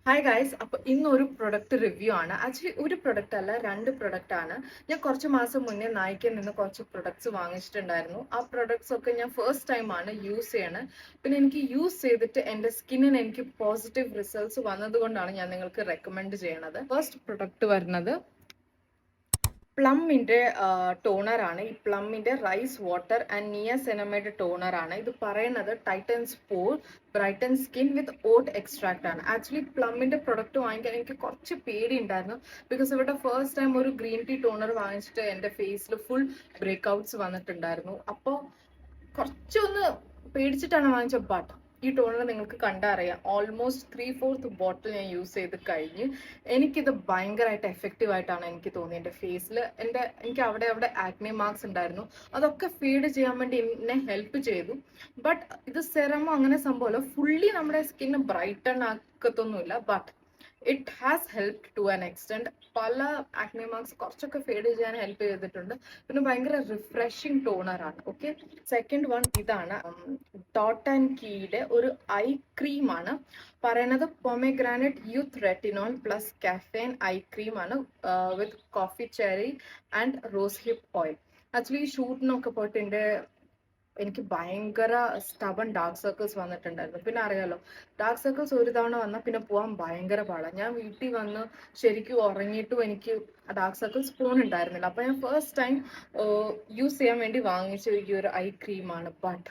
Hi guys, അപ്പോൾ ഇന്നൊരു product review ആണ്. ആക്ച്വലി ഒരു പ്രൊഡക്റ്റ് അല്ല, രണ്ട് പ്രൊഡക്റ്റ് ആണ്. ഞാൻ കുറച്ച് മാസം മുന്നേ നായിക്കയിൽ നിന്ന് കുറച്ച് പ്രൊഡക്ട്സ് വാങ്ങിച്ചിട്ടുണ്ടായിരുന്നു. ആ പ്രൊഡക്ട്സ് ഒക്കെ ഞാൻ ഫസ്റ്റ് ടൈം ആണ് യൂസ് ചെയ്യണത്. പിന്നെ എനിക്ക് യൂസ് ചെയ്തിട്ട് എൻ്റെ സ്കിന്നിന് എനിക്ക് പോസിറ്റീവ് റിസൾട്ട്സ് വന്നതുകൊണ്ടാണ് ഞാൻ നിങ്ങൾക്ക് റെക്കമെൻഡ് ചെയ്യണത്. ഫസ്റ്റ് പ്രൊഡക്റ്റ് വരുന്നത് പ്ലമ്മിൻ്റെ ടോണറാണ്. ഈ പ്ലമ്മിൻ്റെ റൈസ് വാട്ടർ ആൻഡ് നിയാസിനമൈഡ് ടോണറാണ്. ഇത് പറയുന്നത് tightens pore brighten skin with oat extract ആണ്. ആക്ച്വലി പ്ലമ്മിൻ്റെ പ്രൊഡക്റ്റ് വാങ്ങിക്കാൻ എനിക്ക് കുറച്ച് പേടി ഉണ്ടായിരുന്നു. ബിക്കോസ് ഇവിടെ ഫസ്റ്റ് ടൈം ഒരു ഗ്രീൻ ടീ ടോണർ വാങ്ങിച്ചിട്ട് എൻ്റെ ഫേസിൽ ഫുൾ ബ്രേക്ക്ഔട്ട്സ് വന്നിട്ടുണ്ടായിരുന്നു. അപ്പോൾ കുറച്ചൊന്ന് പേടിച്ചിട്ടാണ് വാങ്ങിച്ചത്. ബട്ട് ഈ ടോണർ നിങ്ങൾക്ക് കണ്ടറിയാം, ഓൾമോസ്റ്റ് 3/4 ബോട്ടിൽ ഞാൻ യൂസ് ചെയ്ത് കഴിഞ്ഞ് എനിക്കിത് ഭയങ്കരമായിട്ട് എഫക്റ്റീവ് ആയിട്ടാണ് എനിക്ക് തോന്നിയത്. എൻ്റെ ഫേസിൽ എനിക്ക് അവിടെ ആക്നെ മാർക്സ് ഉണ്ടായിരുന്നു, അതൊക്കെ ഫീഡ് ചെയ്യാൻ വേണ്ടി എന്നെ ഹെൽപ്പ് ചെയ്തു. ബട്ട് ഇത് സെറമോ അങ്ങനെ സംഭവമല്ല, ഫുള്ളി നമ്മുടെ സ്കിന്ന് ബ്രൈറ്റൺ ആക്കത്തൊന്നുമില്ല. But it has help to an extent. പല ആക്നെ മാർക്സ് കുറച്ചൊക്കെ ഫേഡ് ചെയ്യാൻ ഹെൽപ്പ് ചെയ്തിട്ടുണ്ട്. പിന്നെ ഭയങ്കര റിഫ്രഷിങ് ടോണറാണ്. ഓക്കെ, സെക്കൻഡ് വൺ ഇതാണ്. ഡോട്ട് ആൻഡ് കീയുടെ ഒരു ഐ ക്രീമാണ്. പറയുന്നത് pomegranate youth retinol plus caffeine eye ക്രീമാണ് with coffee cherry and rose hip oil. Actually ഈ ഷൂട്ടിനൊക്കെ പോയിട്ട് എനിക്ക് ഭയങ്കര സ്റ്റബൺ ഡാർക്ക് സർക്കിൾസ് വന്നിട്ടുണ്ടായിരുന്നു. പിന്നെ അറിയാലോ, ഡാർക്ക് സർക്കിൾസ് ഒരു തവണ വന്നാൽ പിന്നെ പോകാൻ ഭയങ്കര പാടാണ്. ഞാൻ വീട്ടിൽ വന്ന് ശരിക്കും ഉറങ്ങിയിട്ടും എനിക്ക് ഡാർക്ക് സർക്കിൾസ് പോകുന്നുണ്ടായിരുന്നില്ല. അപ്പോൾ ഞാൻ ഫസ്റ്റ് ടൈം യൂസ് ചെയ്യാൻ വേണ്ടി വാങ്ങിച്ച ഈ ഒരു ഐ ക്രീമാണ്. ബട്ട്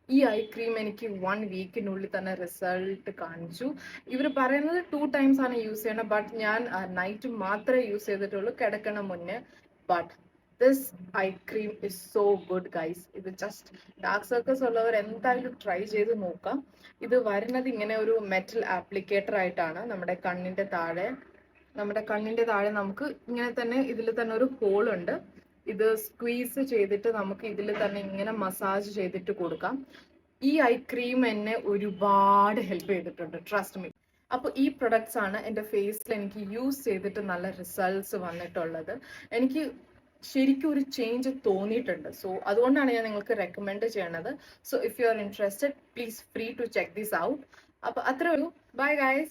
ഈ ഐ ക്രീം എനിക്ക് 1 വീക്കിനുള്ളിൽ തന്നെ റിസൾട്ട് കാണിച്ചു. ഇവർ പറയുന്നത് 2 ടൈംസ് ആണ് യൂസ് ചെയ്യണം. ബട്ട് ഞാൻ നൈറ്റ് മാത്രമേ യൂസ് ചെയ്തിട്ടുള്ളൂ, കിടക്കണ മുന്നേ. But this eye cream is so good guys. ഇത് ജസ്റ്റ് ഡാർക്ക് സർക്കിൾസ് ഉള്ളവർ എന്തായാലും ട്രൈ ചെയ്ത് നോക്കാം. ഇത് വരുന്നത് ഇങ്ങനെ ഒരു മെറ്റൽ ആപ്ലിക്കേറ്റർ ആയിട്ടാണ്. നമ്മുടെ കണ്ണിന്റെ താഴെ നമുക്ക് ഇങ്ങനെ തന്നെ ഇതിൽ തന്നെ ഒരു ഹോൾ ഉണ്ട്. ഇത് സ്ക്വീസ് ചെയ്തിട്ട് നമുക്ക് ഇതിൽ തന്നെ ഇങ്ങനെ മസാജ് ചെയ്തിട്ട് കൊടുക്കാം. ഈ ഐ ക്രീം എന്നെ ഒരുപാട് ഹെൽപ്പ് ചെയ്തിട്ടുണ്ട്, ട്രസ്റ്റ് മീ. അപ്പോൾ ഈ പ്രൊഡക്ട്സ് ആണ് എൻ്റെ ഫേസിൽ എനിക്ക് യൂസ് ചെയ്തിട്ട് നല്ല റിസൾട്ട്സ് വന്നിട്ടുള്ളത്. എനിക്ക് ശരിക്കും ഒരു ചേഞ്ച് തോന്നിയിട്ടുണ്ട്. സോ അതുകൊണ്ടാണ് ഞാൻ നിങ്ങൾക്ക് റെക്കമെൻഡ് ചെയ്യണത്. So if you are interested, please free to check this out. അപ്പോൾ അത്രേ ഉള്ളൂ. Bye guys.